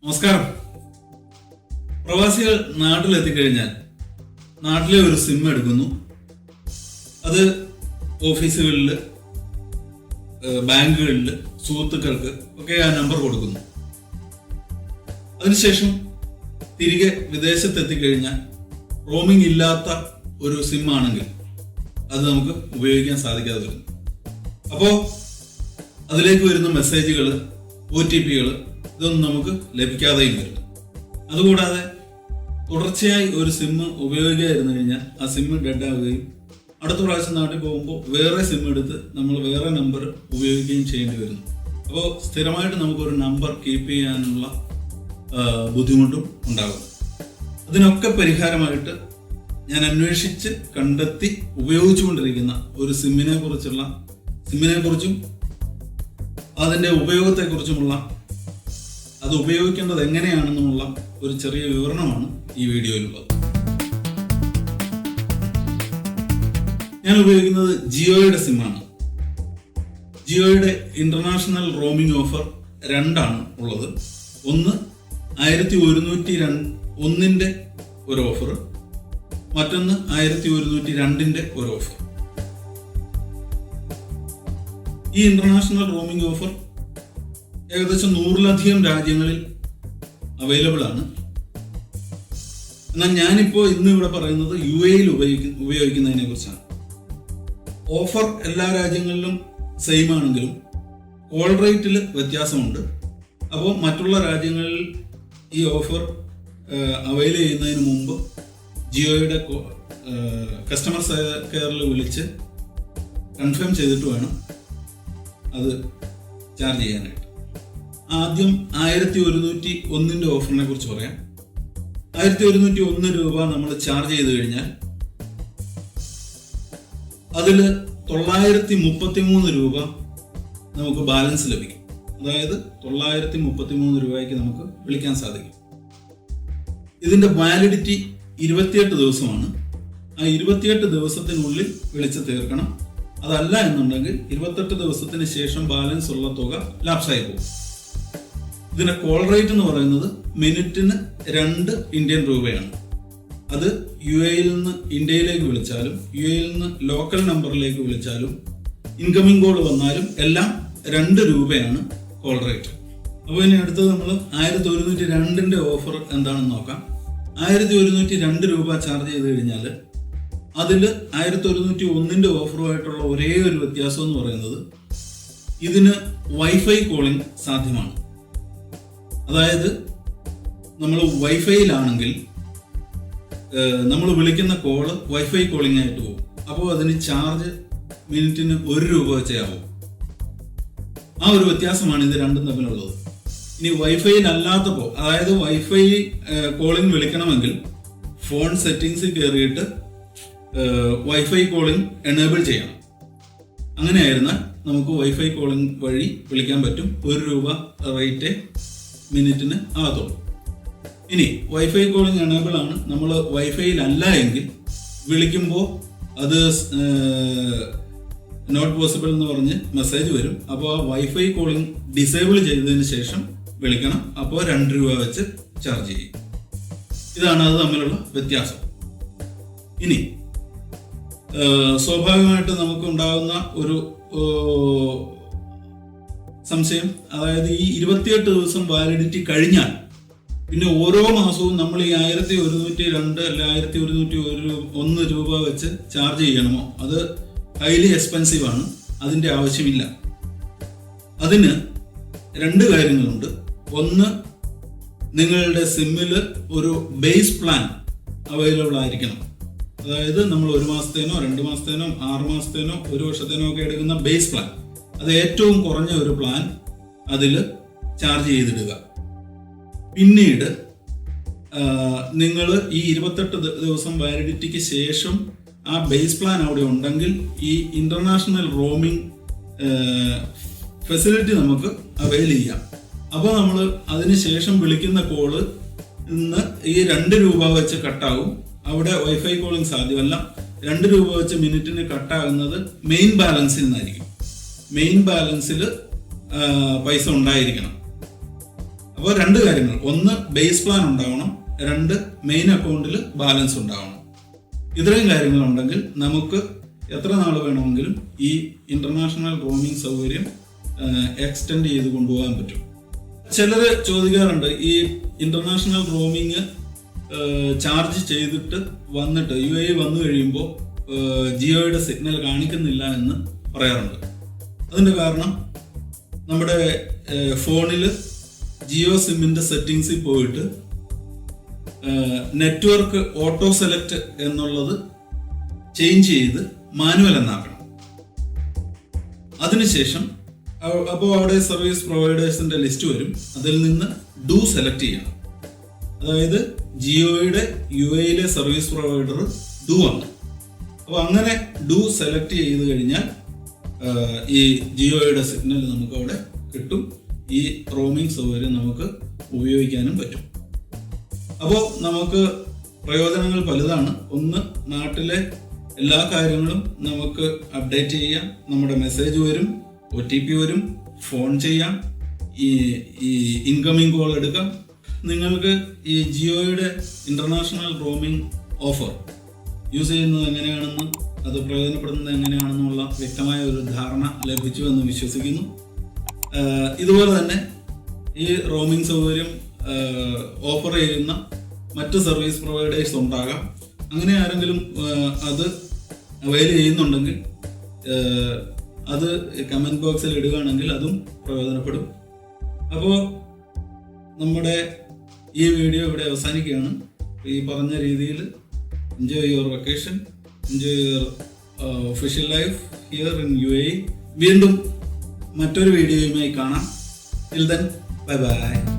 നമസ്കാരം. പ്രവാസികൾ നാട്ടിലെത്തിക്കഴിഞ്ഞാൽ നാട്ടിലെ ഒരു സിം എടുക്കുന്നു. അത് ഓഫീസുകളിൽ, ബാങ്കുകളിൽ, സുഹൃത്തുക്കൾക്ക് ഒക്കെ ആ നമ്പർ കൊടുക്കുന്നു. അതിനുശേഷം തിരികെ വിദേശത്തെത്തിക്കഴിഞ്ഞാൽ റോമിംഗ് ഇല്ലാത്ത ഒരു സിം ആണെങ്കിൽ അത് നമുക്ക് ഉപയോഗിക്കാൻ സാധിക്കാതെ വരുന്നു. അപ്പോൾ അതിലേക്ക് വരുന്ന മെസ്സേജുകൾ, OTP-കൾ ഇതൊന്നും നമുക്ക് ലഭിക്കാതെയും വരുന്നു. അതുകൂടാതെ തുടർച്ചയായി ഒരു സിം ഉപയോഗിക്കാതിരുന്നു കഴിഞ്ഞാൽ ആ സിം ഡെഡ് ആവുകയും അടുത്ത പ്രാവശ്യം നാട്ടിൽ പോകുമ്പോൾ വേറെ സിം എടുത്ത് നമ്മൾ വേറെ നമ്പർ ഉപയോഗിക്കുകയും ചെയ്യേണ്ടി വരുന്നു. അപ്പോൾ സ്ഥിരമായിട്ട് നമുക്കൊരു നമ്പർ കീപ്പ് ചെയ്യാനുള്ള ബുദ്ധിമുട്ടും ഉണ്ടാകും. അതിനൊക്കെ പരിഹാരമായിട്ട് ഞാൻ അന്വേഷിച്ച് കണ്ടെത്തി ഉപയോഗിച്ചുകൊണ്ടിരിക്കുന്ന ഒരു സിമ്മിനെ കുറിച്ചും അതിൻ്റെ ഉപയോഗത്തെക്കുറിച്ചുമുള്ള, അത് ഉപയോഗിക്കേണ്ടത് എങ്ങനെയാണെന്നുമുള്ള ഒരു ചെറിയ വിവരണമാണ് ഈ വീഡിയോയിലുള്ളത്. ഞാൻ ഉപയോഗിക്കുന്നത് ജിയോയുടെ സിമ്മാണ്. ജിയോയുടെ ഇന്റർനാഷണൽ റോമിംഗ് ഓഫർ 2 ഉള്ളത്. ഒന്ന് 1101 ഒരു ഓഫർ, മറ്റൊന്ന് 1102 ഒരു ഓഫർ. ഈ ഇന്റർനാഷണൽ റോമിംഗ് ഓഫർ ഏകദേശം 100-ലധികം രാജ്യങ്ങളിൽ അവൈലബിൾ ആണ്. എന്നാൽ ഞാനിപ്പോൾ ഇന്നിവിടെ പറയുന്നത് UAE-യിൽ ഉപയോഗിക്കുന്നതിനെ കുറിച്ചാണ്. ഓഫർ എല്ലാ രാജ്യങ്ങളിലും സെയിം ആണെങ്കിലും കോൾ റേറ്റിൽ വ്യത്യാസമുണ്ട്. അപ്പോൾ മറ്റുള്ള രാജ്യങ്ങളിൽ ഈ ഓഫർ അവൈൽ ചെയ്യുന്നതിന് മുമ്പ് ജിയോയുടെ കസ്റ്റമർ കെയറിൽ വിളിച്ച് കൺഫേം ചെയ്തിട്ട് വേണം അത് ചാർജ് ചെയ്യാനായിട്ട്. ആദ്യം 1101 ഓഫറിനെ കുറിച്ച് പറയാം. 1101 രൂപ നമ്മൾ ചാർജ് ചെയ്ത് കഴിഞ്ഞാൽ അതിൽ 933 രൂപ നമുക്ക് ബാലൻസ് ലഭിക്കും. അതായത് 933 രൂപയ്ക്ക് നമുക്ക് വിളിക്കാൻ സാധിക്കും. ഇതിന്റെ വാലിഡിറ്റി 28 ദിവസമാണ്. ആ 28 ദിവസത്തിനുള്ളിൽ വിളിച്ച് തീർക്കണം. അതല്ല എന്നുണ്ടെങ്കിൽ 28 ദിവസത്തിന് ശേഷം ബാലൻസ് ഉള്ള തുക ലാപ്സായി പോകും. ഇതിന്റെ കോൾ റേറ്റ് എന്ന് പറയുന്നത് മിനിറ്റിന് 2 ഇന്ത്യൻ രൂപയാണ്. അത് UAE-യിൽ നിന്ന് ഇന്ത്യയിലേക്ക് വിളിച്ചാലും UAE-യിൽ നിന്ന് ലോക്കൽ നമ്പറിലേക്ക് വിളിച്ചാലും ഇൻകമിംഗ് കോൾ വന്നാലും എല്ലാം 2 രൂപയാണ് കോൾ റേറ്റ്. അപ്പോൾ ഇനി അടുത്തത് നമ്മൾ 1102 ഓഫർ എന്താണെന്ന് നോക്കാം. 1102 രൂപ ചാർജ് ചെയ്ത് കഴിഞ്ഞാൽ അതിൽ 1101 ഓഫറുമായിട്ടുള്ള ഒരേ ഒരു വ്യത്യാസം എന്ന് പറയുന്നത് ഇതിന് വൈഫൈ കോളിംഗ് സാധ്യമാണ്. അതായത് നമ്മൾ വൈഫൈയിലാണെങ്കിൽ നമ്മൾ വിളിക്കുന്ന കോള് വൈഫൈ കോളിംഗ് ആയിട്ട് പോകും. അപ്പോൾ അതിന് ചാർജ് മിനിറ്റിന് 1 രൂപ വെച്ചേ ആവും. ആ ഒരു വ്യത്യാസമാണ് ഇത് രണ്ടും തമ്മിലുള്ളത്. ഇനി വൈഫൈയിൽ അല്ലാത്തപ്പോൾ, അതായത് വൈഫൈ കോളിംഗ് വിളിക്കണമെങ്കിൽ ഫോൺ സെറ്റിംഗ്സിൽ കയറിയിട്ട് വൈഫൈ കോളിംഗ് എനേബിൾ ചെയ്യണം. അങ്ങനെയായിരുന്നാൽ നമുക്ക് വൈഫൈ കോളിംഗ് വഴി വിളിക്കാൻ പറ്റും. 1 രൂപ റേറ്റ് മിനിറ്റിന് ആകത്തുള്ളൂ. ഇനി വൈഫൈ കോളിംഗ് എനേബിൾ ആണ്. നമ്മൾ വൈഫൈയിൽ അല്ല എങ്കിൽ വിളിക്കുമ്പോൾ അത് നോട്ട് പോസിബിൾ എന്ന് പറഞ്ഞ് മെസ്സേജ് വരും. അപ്പോൾ ആ വൈഫൈ കോളിംഗ് ഡിസേബിൾ ചെയ്തതിന് ശേഷം വിളിക്കണം. അപ്പോൾ 2 രൂപ വെച്ച് ചാർജ് ചെയ്യും. ഇതാണ് അത് തമ്മിലുള്ള വ്യത്യാസം. ഇനി സ്വാഭാവികമായിട്ട് നമുക്ക് ഉണ്ടാകുന്ന ഒരു സംശയം, അതായത് ഈ 28 ദിവസം വാലിഡിറ്റി കഴിഞ്ഞാൽ പിന്നെ ഓരോ മാസവും നമ്മൾ ഈ 1102 അല്ല 1101 രൂപ വെച്ച് ചാർജ് ചെയ്യണമോ? അത് ഹൈലി എക്സ്പെൻസീവ് ആണ്. അതിൻ്റെ ആവശ്യമില്ല. അതിന് 2 കാര്യങ്ങളുണ്ട്. ഒന്ന്, നിങ്ങളുടെ സിമ്മിൽ ഒരു ബേസ് പ്ലാൻ അവൈലബിൾ ആയിരിക്കണം. അതായത് നമ്മൾ 1 മാസത്തേനോ 2 മാസത്തേനോ 6 മാസത്തേനോ 1 വർഷത്തേനോ ഒക്കെ എടുക്കുന്ന ബേസ് പ്ലാൻ, അത് ഏറ്റവും കുറഞ്ഞ ഒരു പ്ലാൻ അതിൽ ചാർജ് ചെയ്തിടുക. പിന്നീട് നിങ്ങൾ ഈ 28 ദിവസം വാലിഡിറ്റിക്ക് ശേഷം ആ ബേസ് പ്ലാൻ അവിടെ ഉണ്ടെങ്കിൽ ഈ ഇന്റർനാഷണൽ റോമിംഗ് ഫെസിലിറ്റി നമുക്ക് അവൈൽ ചെയ്യാം. അപ്പോൾ നമ്മൾ അതിനുശേഷം വിളിക്കുന്ന കോള് ഇന്ന് ഈ 2 രൂപ വെച്ച് കട്ടാവും. അവിടെ വൈഫൈ കോളിംഗ് സാധ്യമല്ല. 2 രൂപ വെച്ച് മിനിറ്റിന് കട്ടാകുന്നത് മെയിൻ ബാലൻസിൽ നിന്നായിരിക്കും. മെയിൻ ബാലൻസിൽ പൈസ ഉണ്ടായിരിക്കണം. അപ്പോൾ രണ്ട് കാര്യങ്ങൾ, ഒന്ന് ബേസ് പ്ലാൻ ഉണ്ടാവണം, രണ്ട് മെയിൻ അക്കൗണ്ടിൽ ബാലൻസ് ഉണ്ടാവണം. ഇത്രയും കാര്യങ്ങളുണ്ടെങ്കിൽ നമുക്ക് എത്ര നാൾ വേണമെങ്കിലും ഈ ഇന്റർനാഷണൽ റോമിംഗ് സൗകര്യം എക്സ്റ്റെൻഡ് ചെയ്ത് കൊണ്ടുപോകാൻ പറ്റും. ചിലർ ചോദിക്കാറുണ്ട്, ഈ ഇന്റർനാഷണൽ റോമിങ് ചാർജ് ചെയ്തിട്ട് വന്നിട്ട് UAE വന്നു കഴിയുമ്പോൾ ജിയോയുടെ സിഗ്നൽ കാണിക്കുന്നില്ല എന്ന് പറയാറുണ്ട്. അതിൻ്റെ കാരണം നമ്മുടെ ഫോണിൽ ജിയോ സിമ്മിൻ്റെ സെറ്റിങ്സിൽ പോയിട്ട് നെറ്റ്വർക്ക് ഓട്ടോ സെലക്ട് എന്നുള്ളത് ചേഞ്ച് ചെയ്ത് മാനുവൽ എന്നാക്കണം. അതിനുശേഷം അപ്പോൾ അവിടെ സർവീസ് പ്രൊവൈഡേഴ്സിന്റെ ലിസ്റ്റ് വരും, അതിൽ നിന്ന് ഡു സെലക്ട് ചെയ്യണം. അതായത് ജിയോയുടെ UAE സർവീസ് പ്രൊവൈഡർ ഡു ആണ്. അപ്പോൾ അങ്ങനെ ഡു സെലക്ട് ചെയ്ത് കഴിഞ്ഞാൽ ഈ ജിയോയുടെ സിഗ്നൽ നമുക്ക് അവിടെ കിട്ടും. ഈ റോമിംഗ് സൗകര്യം നമുക്ക് ഉപയോഗിക്കാനും പറ്റും. അപ്പോൾ നമുക്ക് പ്രയോജനങ്ങൾ പലതാണ്. ഒന്ന്, നാട്ടിലെ എല്ലാ കാര്യങ്ങളും നമുക്ക് അപ്ഡേറ്റ് ചെയ്യാം. നമ്മുടെ മെസ്സേജ് വരും, OTP വരും, ഫോൺ ചെയ്യാം, ഈ ഇൻകമിംഗ് കോൾ എടുക്കാം. നിങ്ങൾക്ക് ഈ ജിയോയുടെ ഇന്റർനാഷണൽ റോമിംഗ് ഓഫർ യൂസ് ചെയ്യുന്നത് എങ്ങനെയാണെന്ന്, അത് പ്രയോജനപ്പെടുന്നത് എങ്ങനെയാണെന്നുള്ള വ്യക്തമായ ഒരു ധാരണ ലഭിച്ചു എന്ന് വിശ്വസിക്കുന്നു. ഇതുപോലെ തന്നെ ഈ റോമിംഗ് സൗകര്യം ഓഫർ ചെയ്യുന്ന മറ്റ് സർവീസ് പ്രൊവൈഡേഴ്സ് ഉണ്ടാകാം. അങ്ങനെ ആരെങ്കിലും അത് അവൈൽ ചെയ്യുന്നുണ്ടെങ്കിൽ അത് കമൻറ്റ് ബോക്സിൽ ഇടുകയാണെങ്കിൽ അതും പ്രയോജനപ്പെടും. അപ്പോൾ നമ്മുടെ ഈ വീഡിയോ ഇവിടെ അവസാനിക്കുകയാണ്. ഈ പറഞ്ഞ രീതിയിൽ enjoy your vacation, enjoy your official life here in UAE. വീണ്ടും മറ്റൊരു വീഡിയോയുമായി കാണാം. Till then, bye bye.